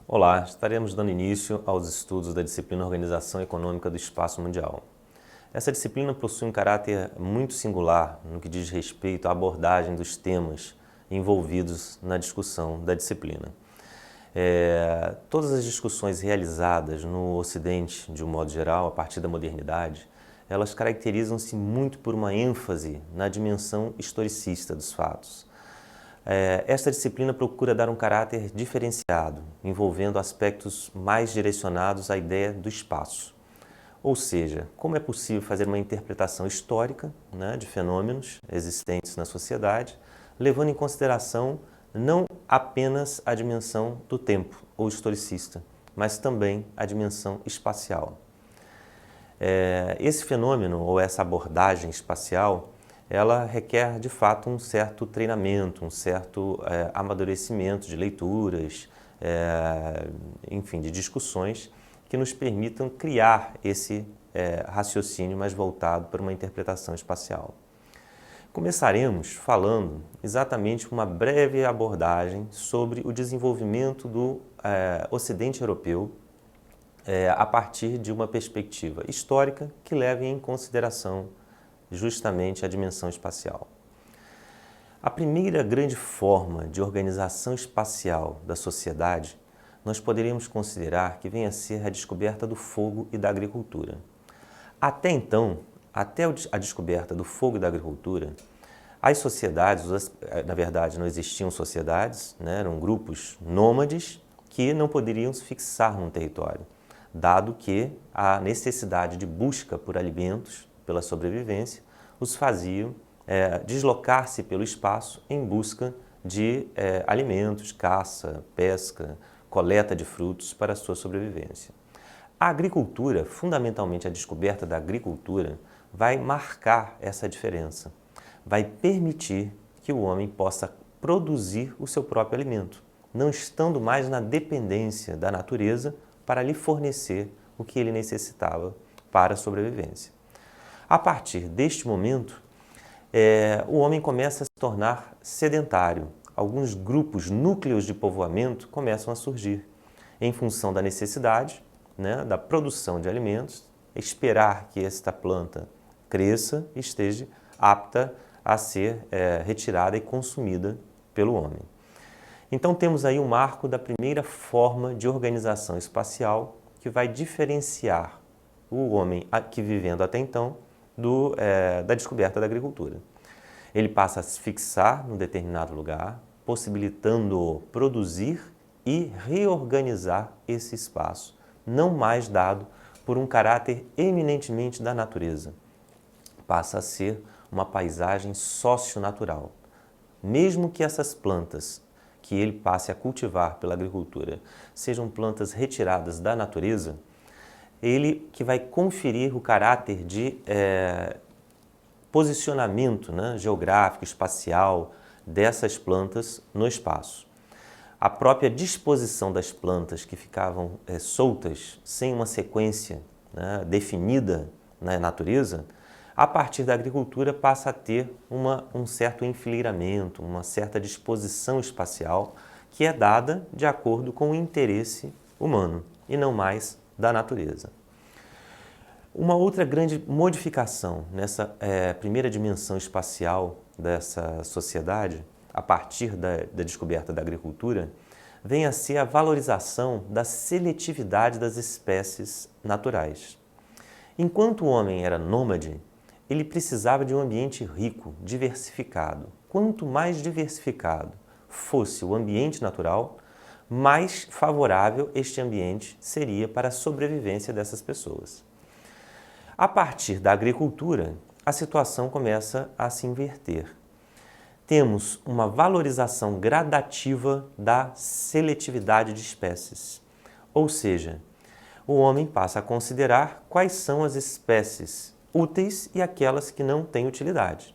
Olá, estaremos dando início aos estudos da disciplina Organização Econômica do Espaço Mundial. Essa disciplina possui um caráter muito singular no que diz respeito à abordagem dos temas envolvidos na discussão da disciplina. Todas as discussões realizadas no Ocidente, de um modo geral, a partir da modernidade, elas caracterizam-se muito por uma ênfase na dimensão historicista dos fatos. Esta disciplina procura dar um caráter diferenciado, envolvendo aspectos mais direcionados à ideia do espaço. Ou seja, como é possível fazer uma interpretação histórica, de fenômenos existentes na sociedade, levando em consideração não apenas a dimensão do tempo ou historicista, mas também a dimensão espacial. Esse fenômeno ou essa abordagem espacial, ela requer de fato um certo treinamento, um certo amadurecimento de leituras, enfim, de discussões que nos permitam criar esse raciocínio mais voltado para uma interpretação espacial. Começaremos falando exatamente uma breve abordagem sobre o desenvolvimento do Ocidente Europeu a partir de uma perspectiva histórica que leve em consideração justamente a dimensão espacial. A primeira grande forma de organização espacial da sociedade nós poderíamos considerar que venha a ser a descoberta do fogo e da agricultura. Até então, até a descoberta do fogo e da agricultura, as sociedades, na verdade não existiam sociedades, eram grupos nômades que não poderiam se fixar num território, dado que a necessidade de busca por alimentos, pela sobrevivência, os faziam deslocar-se pelo espaço em busca de alimentos, caça, pesca, coleta de frutos para a sua sobrevivência. A agricultura, fundamentalmente a descoberta da agricultura, vai marcar essa diferença, vai permitir que o homem possa produzir o seu próprio alimento, não estando mais na dependência da natureza para lhe fornecer o que ele necessitava para a sobrevivência. A partir deste momento, o homem começa a se tornar sedentário. Alguns grupos, núcleos de povoamento começam a surgir em função da necessidade, da produção de alimentos, esperar que esta planta cresça e esteja apta a ser retirada e consumida pelo homem. Então temos aí o marco da primeira forma de organização espacial que vai diferenciar o homem que vivendo até então da descoberta da agricultura. Ele passa a se fixar num determinado lugar, possibilitando-o produzir e reorganizar esse espaço, não mais dado por um caráter eminentemente da natureza. Passa a ser uma paisagem socio-natural. Mesmo que essas plantas que ele passe a cultivar pela agricultura sejam plantas retiradas da natureza, ele que vai conferir o caráter de posicionamento geográfico, espacial dessas plantas no espaço. A própria disposição das plantas que ficavam soltas, sem uma sequência definida na natureza, a partir da agricultura passa a ter um certo enfileiramento, uma certa disposição espacial que é dada de acordo com o interesse humano e não mais da natureza. Uma outra grande modificação nessa primeira dimensão espacial dessa sociedade, a partir da descoberta da agricultura, vem a ser a valorização da seletividade das espécies naturais. Enquanto o homem era nômade, ele precisava de um ambiente rico, diversificado. Quanto mais diversificado fosse o ambiente natural, mais favorável este ambiente seria para a sobrevivência dessas pessoas. A partir da agricultura, a situação começa a se inverter. Temos uma valorização gradativa da seletividade de espécies, ou seja, o homem passa a considerar quais são as espécies úteis e aquelas que não têm utilidade.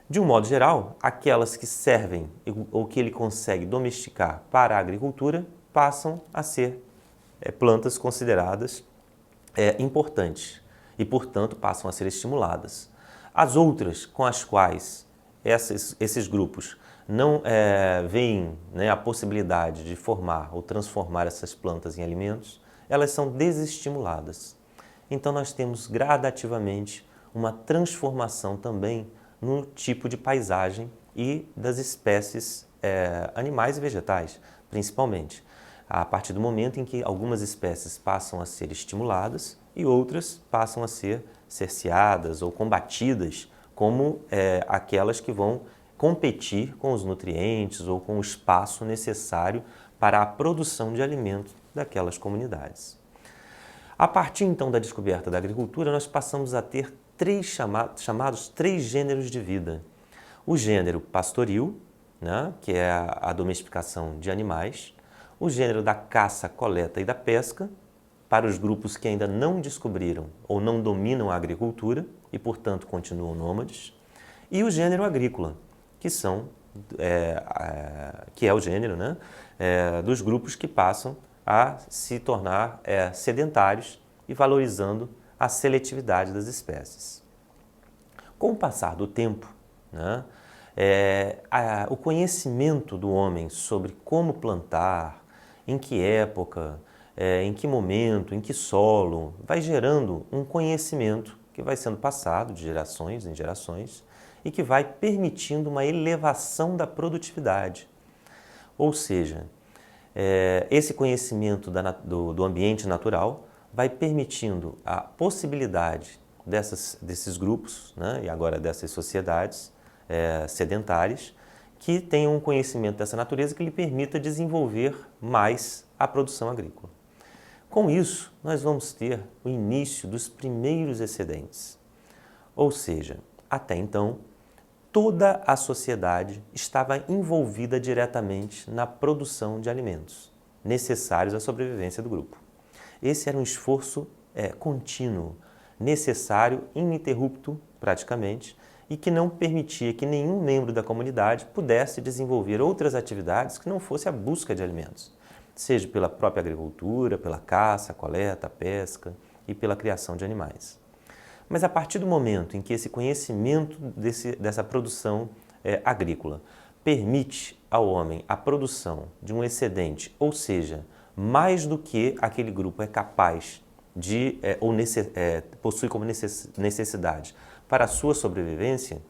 De um modo geral, aquelas que servem ou que ele consegue domesticar para a agricultura passam a ser plantas consideradas importantes e, portanto, passam a ser estimuladas. As outras com as quais esses grupos não veem, né, a possibilidade de formar ou transformar essas plantas em alimentos, elas são desestimuladas. Então nós temos gradativamente uma transformação também no tipo de paisagem e das espécies animais e vegetais, principalmente. A partir do momento em que algumas espécies passam a ser estimuladas e outras passam a ser cerceadas ou combatidas, como aquelas que vão competir com os nutrientes ou com o espaço necessário para a produção de alimento daquelas comunidades. A partir então da descoberta da agricultura, nós passamos a ter chamados três gêneros de vida. O gênero pastoril, né, que é a domesticação de animais, o gênero da caça, coleta e da pesca, para os grupos que ainda não descobriram ou não dominam a agricultura e, portanto, continuam nômades, e o gênero agrícola, que é o gênero, né, dos grupos que passam a se tornar sedentários e valorizando a seletividade das espécies. Com o passar do tempo, né, o conhecimento do homem sobre como plantar, em que época, em que momento, em que solo, vai gerando um conhecimento que vai sendo passado de gerações em gerações e que vai permitindo uma elevação da produtividade. Ou seja, esse conhecimento do ambiente natural vai permitindo a possibilidade desses grupos, né, e agora dessas sociedades sedentárias, que tenham um conhecimento dessa natureza que lhe permita desenvolver mais a produção agrícola. Com isso, nós vamos ter o início dos primeiros excedentes. Ou seja, até então, toda a sociedade estava envolvida diretamente na produção de alimentos necessários à sobrevivência do grupo. Esse era um esforço contínuo, necessário, ininterrupto praticamente, e que não permitia que nenhum membro da comunidade pudesse desenvolver outras atividades que não fosse a busca de alimentos, seja pela própria agricultura, pela caça, coleta, pesca e pela criação de animais. Mas a partir do momento em que esse conhecimento dessa produção agrícola permite ao homem a produção de um excedente, ou seja, mais do que aquele grupo é capaz de possui como necessidade para a sua sobrevivência,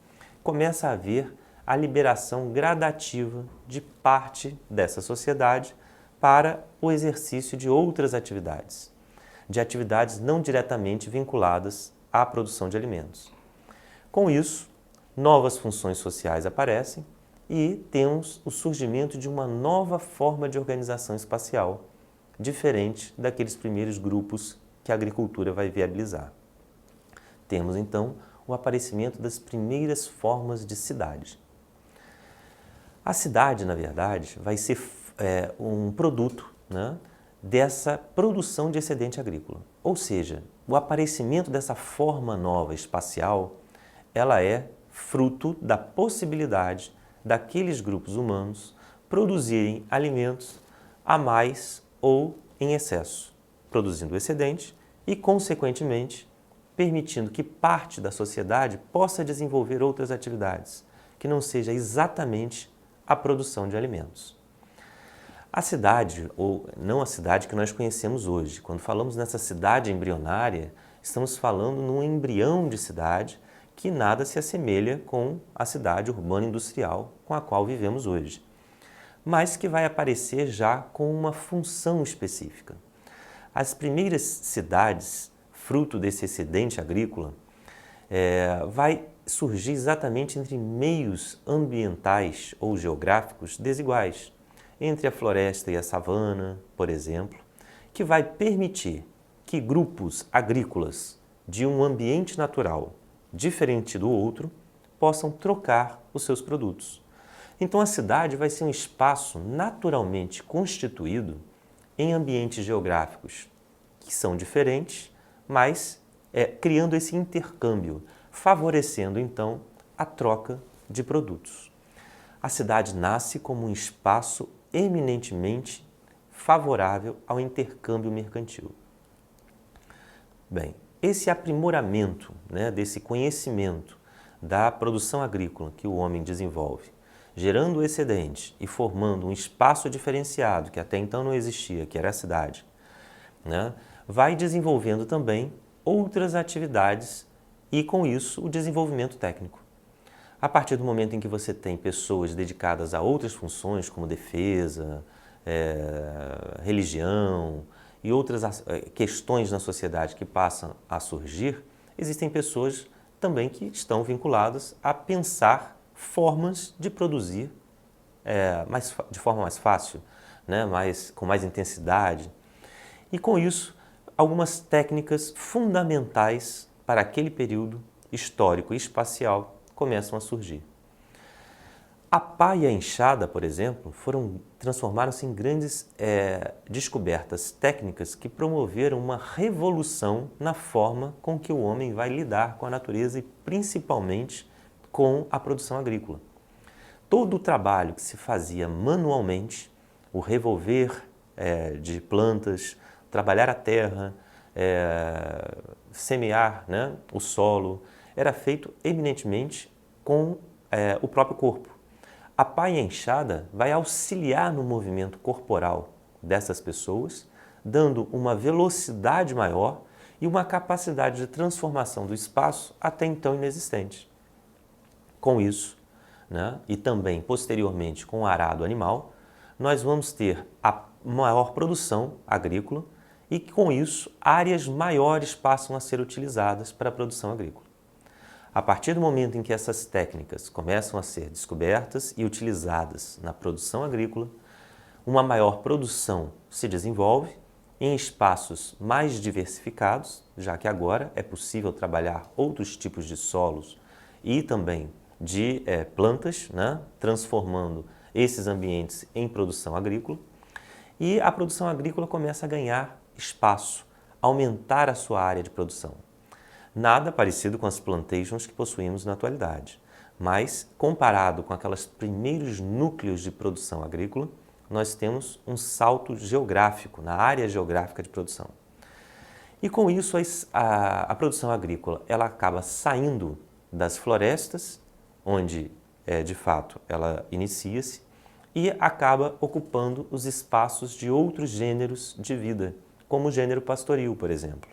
começa a haver a liberação gradativa de parte dessa sociedade para o exercício de outras atividades, de atividades não diretamente vinculadas à produção de alimentos. Com isso, novas funções sociais aparecem e temos o surgimento de uma nova forma de organização espacial, diferente daqueles primeiros grupos que a agricultura vai viabilizar. Temos, então, o aparecimento das primeiras formas de cidade. A cidade, na verdade, vai ser um produto, né, dessa produção de excedente agrícola. Ou seja, o aparecimento dessa forma nova espacial, ela é fruto da possibilidade daqueles grupos humanos produzirem alimentos a mais ou em excesso, produzindo excedente e, consequentemente, permitindo que parte da sociedade possa desenvolver outras atividades, que não seja exatamente a produção de alimentos. A cidade, ou não a cidade que nós conhecemos hoje, quando falamos nessa cidade embrionária, estamos falando num embrião de cidade que nada se assemelha com a cidade urbana industrial com a qual vivemos hoje, mas que vai aparecer já com uma função específica. As primeiras cidades, fruto desse excedente agrícola, vai surgir exatamente entre meios ambientais ou geográficos desiguais, entre a floresta e a savana, por exemplo, que vai permitir que grupos agrícolas de um ambiente natural diferente do outro possam trocar os seus produtos. Então a cidade vai ser um espaço naturalmente constituído em ambientes geográficos que são diferentes, mas criando esse intercâmbio, favorecendo então a troca de produtos. A cidade nasce como um espaço eminentemente favorável ao intercâmbio mercantil. Bem, esse aprimoramento, né, desse conhecimento da produção agrícola que o homem desenvolve gerando o excedente e formando um espaço diferenciado que até então não existia, que era a cidade, né, vai desenvolvendo também outras atividades e, com isso, o desenvolvimento técnico. A partir do momento em que você tem pessoas dedicadas a outras funções, como defesa, religião e outras questões na sociedade que passam a surgir, existem pessoas também que estão vinculadas a pensar formas de produzir de forma mais fácil, né, com mais intensidade. E com isso, algumas técnicas fundamentais para aquele período histórico e espacial começam a surgir. A pá e a enxada, por exemplo, transformaram-se em grandes descobertas técnicas que promoveram uma revolução na forma com que o homem vai lidar com a natureza e principalmente com a produção agrícola. Todo o trabalho que se fazia manualmente, o revolver de plantas, trabalhar a terra, semear, né, o solo, era feito eminentemente com o próprio corpo. A pá e a enxada vai auxiliar no movimento corporal dessas pessoas, dando uma velocidade maior e uma capacidade de transformação do espaço até então inexistente. Com isso, né, e também posteriormente com o arado animal, nós vamos ter a maior produção agrícola e com isso áreas maiores passam a ser utilizadas para a produção agrícola. A partir do momento em que essas técnicas começam a ser descobertas e utilizadas na produção agrícola, uma maior produção se desenvolve em espaços mais diversificados, já que agora é possível trabalhar outros tipos de solos e também de plantas, né, transformando esses ambientes em produção agrícola. E a produção agrícola começa a ganhar espaço, aumentar a sua área de produção. Nada parecido com as plantations que possuímos na atualidade, mas comparado com aqueles primeiros núcleos de produção agrícola, nós temos um salto geográfico na área geográfica de produção. E com isso a produção agrícola ela acaba saindo das florestas, onde de fato ela inicia-se, e acaba ocupando os espaços de outros gêneros de vida, como o gênero pastoril, por exemplo.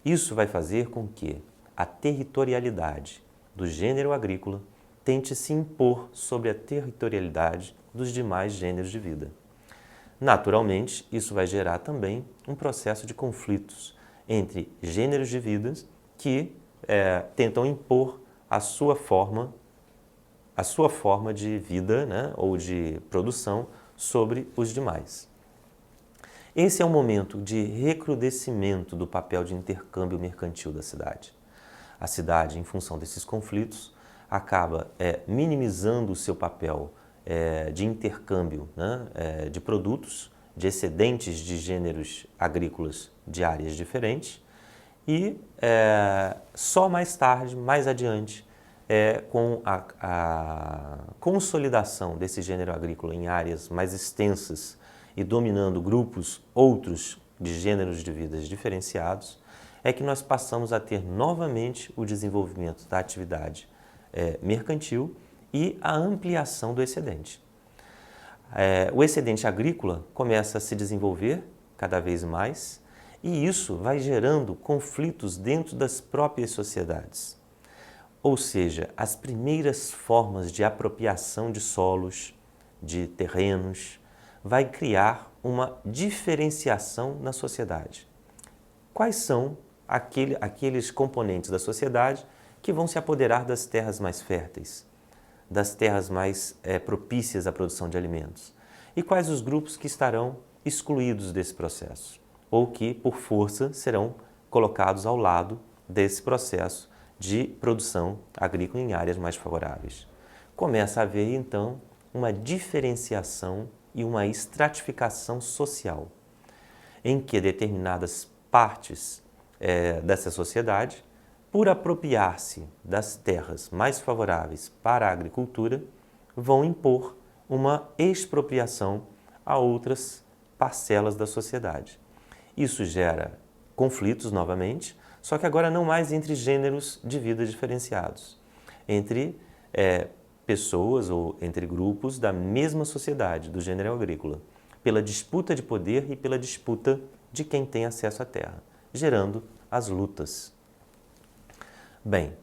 Isso vai fazer com que a territorialidade do gênero agrícola tente se impor sobre a territorialidade dos demais gêneros de vida. Naturalmente, isso vai gerar também um processo de conflitos entre gêneros de vida que tentam impor a sua forma de vida, né, ou de produção sobre os demais. Esse é um momento de recrudescimento do papel de intercâmbio mercantil da cidade. A cidade, em função desses conflitos, acaba minimizando o seu papel de intercâmbio, né, de produtos, de excedentes de gêneros agrícolas de áreas diferentes e só mais tarde, mais adiante, com a consolidação desse gênero agrícola em áreas mais extensas e dominando grupos outros de gêneros de vidas diferenciados, é que nós passamos a ter novamente o desenvolvimento da atividade mercantil e a ampliação do excedente. O excedente agrícola começa a se desenvolver cada vez mais e isso vai gerando conflitos dentro das próprias sociedades. Ou seja, as primeiras formas de apropriação de solos, de terrenos, vai criar uma diferenciação na sociedade. Quais são aqueles componentes da sociedade que vão se apoderar das terras mais férteis, das terras mais propícias à produção de alimentos? E quais os grupos que estarão excluídos desse processo? Ou que, por força, serão colocados ao lado desse processo de produção agrícola em áreas mais favoráveis? Começa a haver, então, uma diferenciação e uma estratificação social, em que determinadas partes dessa sociedade, por apropriar-se das terras mais favoráveis para a agricultura, vão impor uma expropriação a outras parcelas da sociedade. Isso gera conflitos novamente, só que agora não mais entre gêneros de vida diferenciados, entre pessoas ou entre grupos da mesma sociedade, do gênero agrícola, pela disputa de poder e pela disputa de quem tem acesso à terra, gerando as lutas. Bem,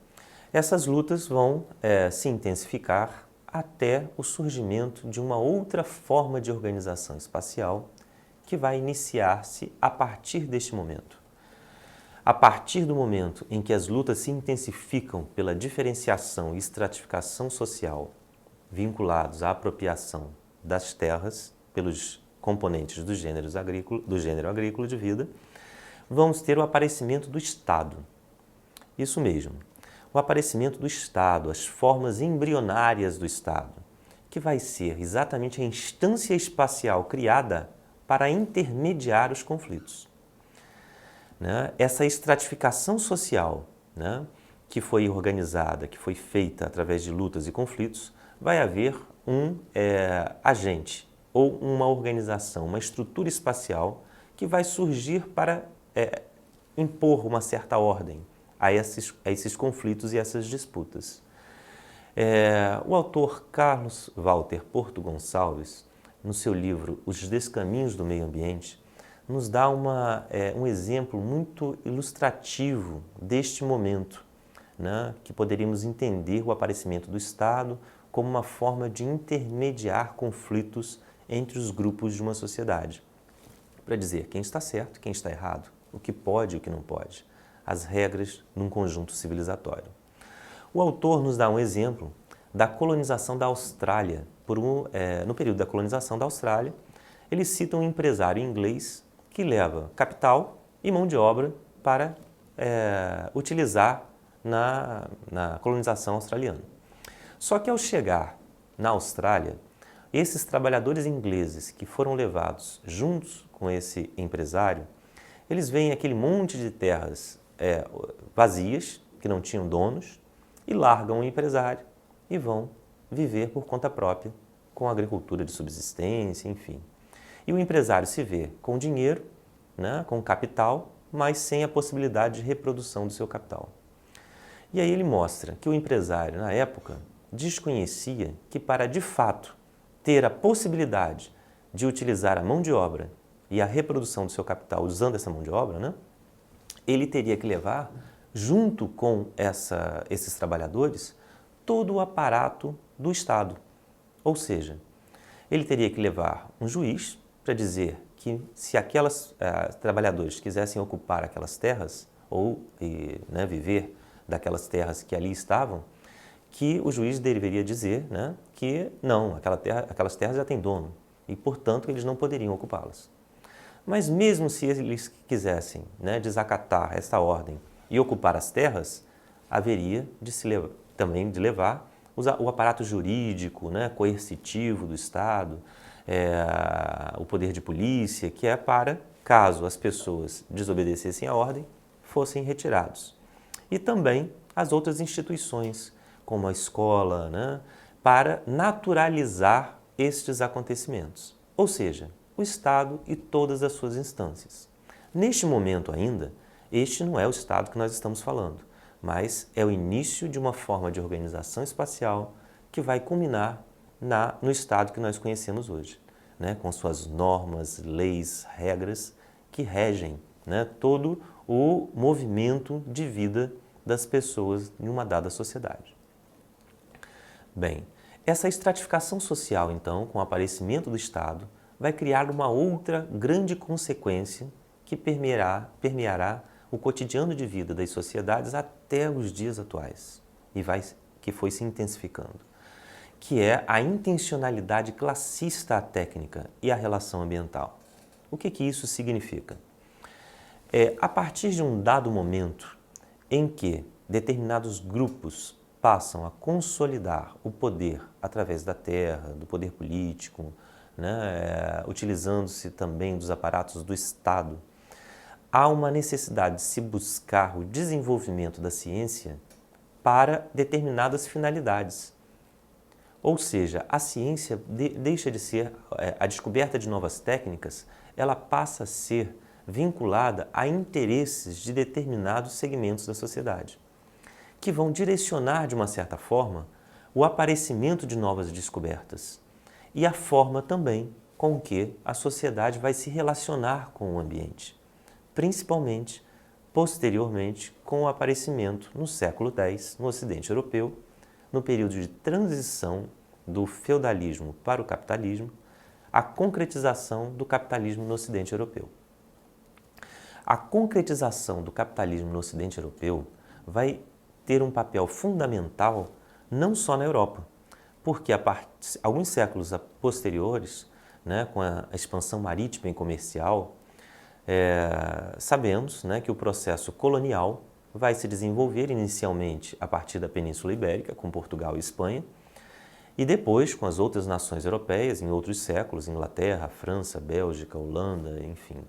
essas lutas vão se intensificar até o surgimento de uma outra forma de organização espacial que vai iniciar-se a partir deste momento. A partir do momento em que as lutas se intensificam pela diferenciação e estratificação social vinculados à apropriação das terras pelos componentes do gênero agrícola de vida, vamos ter o aparecimento do Estado. Isso mesmo, o aparecimento do Estado, as formas embrionárias do Estado, que vai ser exatamente a instância espacial criada para intermediar os conflitos. Essa estratificação social, que foi organizada, que foi feita através de lutas e conflitos, vai haver um agente ou uma organização, uma estrutura espacial que vai surgir para impor uma certa ordem a esses conflitos e essas disputas. O autor Carlos Walter Porto Gonçalves, no seu livro Os Descaminhos do Meio Ambiente, nos dá um exemplo muito ilustrativo deste momento, que poderíamos entender o aparecimento do Estado como uma forma de intermediar conflitos entre os grupos de uma sociedade, para dizer quem está certo, quem está errado, o que pode e o que não pode, as regras num conjunto civilizatório. O autor nos dá um exemplo da colonização da Austrália. No período da colonização da Austrália, ele cita um empresário inglês que leva capital e mão de obra para utilizar na colonização australiana. Só que ao chegar na Austrália, esses trabalhadores ingleses que foram levados juntos com esse empresário, eles veem aquele monte de terras vazias, que não tinham donos, e largam o empresário e vão viver por conta própria, com agricultura de subsistência, enfim. E o empresário se vê com dinheiro, com capital, mas sem a possibilidade de reprodução do seu capital. E aí ele mostra que o empresário, na época, desconhecia que para, de fato, ter a possibilidade de utilizar a mão de obra e a reprodução do seu capital usando essa mão de obra, ele teria que levar, junto com esses trabalhadores, todo o aparato do Estado. Ou seja, ele teria que levar um juiz para dizer que se aquelas trabalhadores quisessem ocupar aquelas terras ou viver daquelas terras que ali estavam, que o juiz deveria dizer que não, aquelas terras já têm dono e, portanto, eles não poderiam ocupá-las. Mas mesmo se eles quisessem desacatar essa ordem e ocupar as terras, haveria também de levar o aparato jurídico, coercitivo do Estado, o poder de polícia, que é para, caso as pessoas desobedecessem a ordem, fossem retirados. E também as outras instituições, como a escola, para naturalizar estes acontecimentos. Ou seja, o Estado e todas as suas instâncias. Neste momento ainda, este não é o Estado que nós estamos falando, mas é o início de uma forma de organização espacial que vai culminar no Estado que nós conhecemos hoje, com suas normas, leis, regras que regem todo o movimento de vida das pessoas em uma dada sociedade. Bem, essa estratificação social, então, com o aparecimento do Estado, vai criar uma outra grande consequência que permeará o cotidiano de vida das sociedades até os dias atuais que foi se intensificando, que é a intencionalidade classista à técnica e à relação ambiental. O que isso significa? A partir de um dado momento em que determinados grupos passam a consolidar o poder através da terra, do poder político, utilizando-se também dos aparatos do Estado, há uma necessidade de se buscar o desenvolvimento da ciência para determinadas finalidades. Ou seja, a ciência deixa de ser, a descoberta de novas técnicas, ela passa a ser vinculada a interesses de determinados segmentos da sociedade, que vão direcionar, de uma certa forma, o aparecimento de novas descobertas e a forma também com que a sociedade vai se relacionar com o ambiente, principalmente posteriormente com o aparecimento no século X, no Ocidente Europeu, no período de transição do feudalismo para o capitalismo, a concretização do capitalismo no Ocidente Europeu. A concretização do capitalismo no Ocidente Europeu vai ter um papel fundamental não só na Europa, porque alguns séculos posteriores, né, com a expansão marítima e comercial, sabemos, né, que o processo colonial vai se desenvolver inicialmente a partir da Península Ibérica, com Portugal e Espanha, e depois com as outras nações europeias em outros séculos, Inglaterra, França, Bélgica, Holanda, enfim.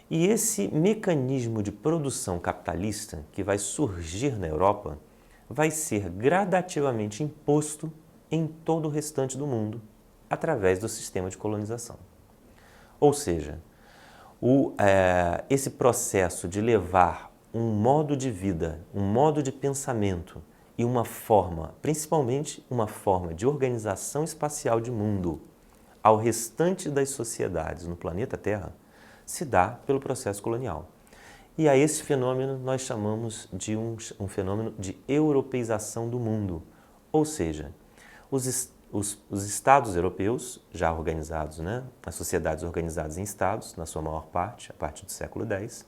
E esse mecanismo de produção capitalista que vai surgir na Europa vai ser gradativamente imposto em todo o restante do mundo através do sistema de colonização. Ou seja, esse processo de levar um modo de vida, um modo de pensamento e uma forma, principalmente uma forma de organização espacial de mundo ao restante das sociedades no planeta Terra, se dá pelo processo colonial. E a esse fenômeno nós chamamos de um fenômeno de europeização do mundo, ou seja, os estados europeus já organizados, né, as sociedades organizadas em estados, na sua maior parte, a partir do século X,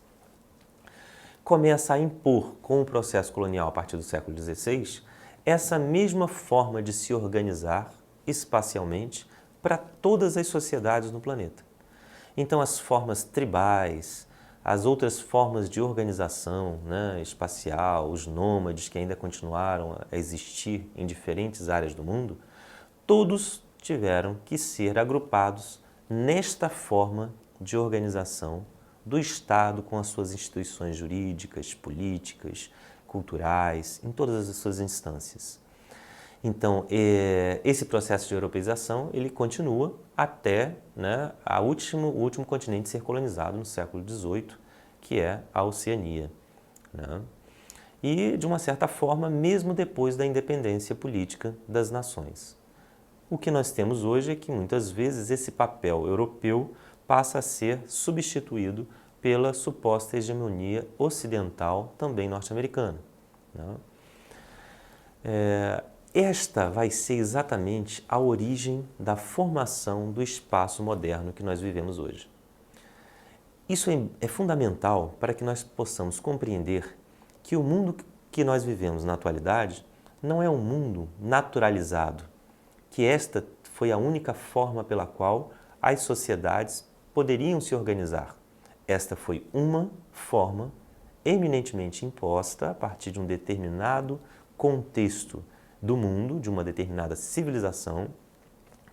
começa a impor com o processo colonial a partir do século XVI essa mesma forma de se organizar espacialmente para todas as sociedades no planeta. Então as formas tribais, as outras formas de organização, né, espacial, os nômades que ainda continuaram a existir em diferentes áreas do mundo, todos tiveram que ser agrupados nesta forma de organização do Estado com as suas instituições jurídicas, políticas, culturais, em todas as suas instâncias. Então, esse processo de europeização, ele continua até, né, o último continente ser colonizado no século XVIII, que é a Oceania, né? E, de uma certa forma, mesmo depois da independência política das nações. O que nós temos hoje é que, muitas vezes, esse papel europeu passa a ser substituído pela suposta hegemonia ocidental, também norte-americana, né? Esta vai ser exatamente a origem da formação do espaço moderno que nós vivemos hoje. Isso é fundamental para que nós possamos compreender que o mundo que nós vivemos na atualidade não é um mundo naturalizado, que esta foi a única forma pela qual as sociedades poderiam se organizar. Esta foi uma forma eminentemente imposta a partir de um determinado contexto do mundo, de uma determinada civilização,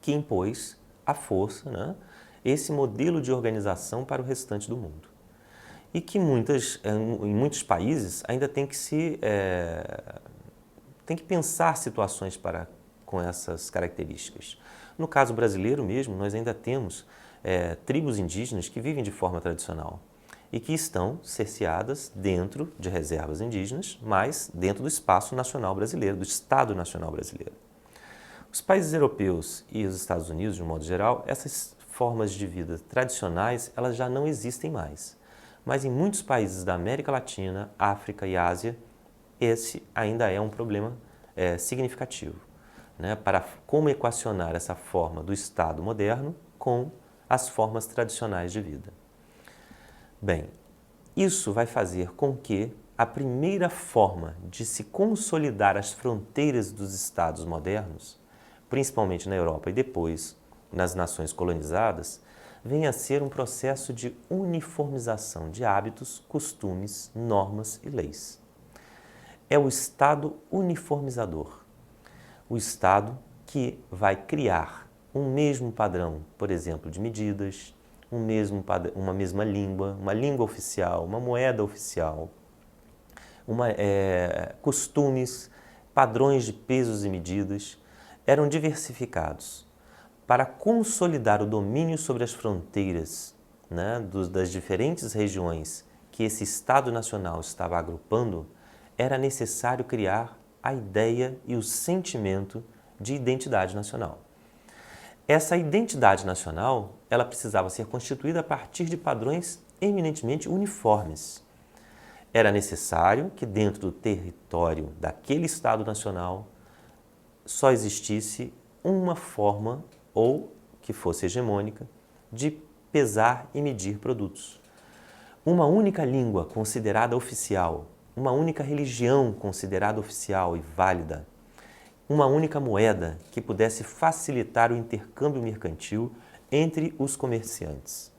que impôs à força, né, esse modelo de organização para o restante do mundo. E que em muitos países ainda tem que pensar situações com essas características. No caso brasileiro mesmo, nós ainda temos tribos indígenas que vivem de forma tradicional e que estão cerceadas dentro de reservas indígenas, mas dentro do espaço nacional brasileiro, do Estado Nacional Brasileiro. Os países europeus e os Estados Unidos, de um modo geral, essas formas de vida tradicionais, elas já não existem mais. Mas em muitos países da América Latina, África e Ásia, esse ainda é um problema significativo, né, para como equacionar essa forma do Estado moderno com as formas tradicionais de vida. Bem, isso vai fazer com que a primeira forma de se consolidar as fronteiras dos Estados modernos, principalmente na Europa e depois nas nações colonizadas, venha a ser um processo de uniformização de hábitos, costumes, normas e leis. É o Estado uniformizador, o Estado que vai criar um mesmo padrão, por exemplo, de medidas, uma mesma língua, uma língua oficial, uma moeda oficial, costumes, padrões de pesos e medidas, eram diversificados para consolidar o domínio sobre as fronteiras, né, das diferentes regiões que esse Estado Nacional estava agrupando. Era necessário criar a ideia e o sentimento de identidade nacional. Essa identidade nacional, ela precisava ser constituída a partir de padrões eminentemente uniformes. Era necessário que dentro do território daquele Estado nacional só existisse uma forma, ou que fosse hegemônica, de pesar e medir produtos. Uma única língua considerada oficial, uma única religião considerada oficial e válida, uma única moeda que pudesse facilitar o intercâmbio mercantil entre os comerciantes.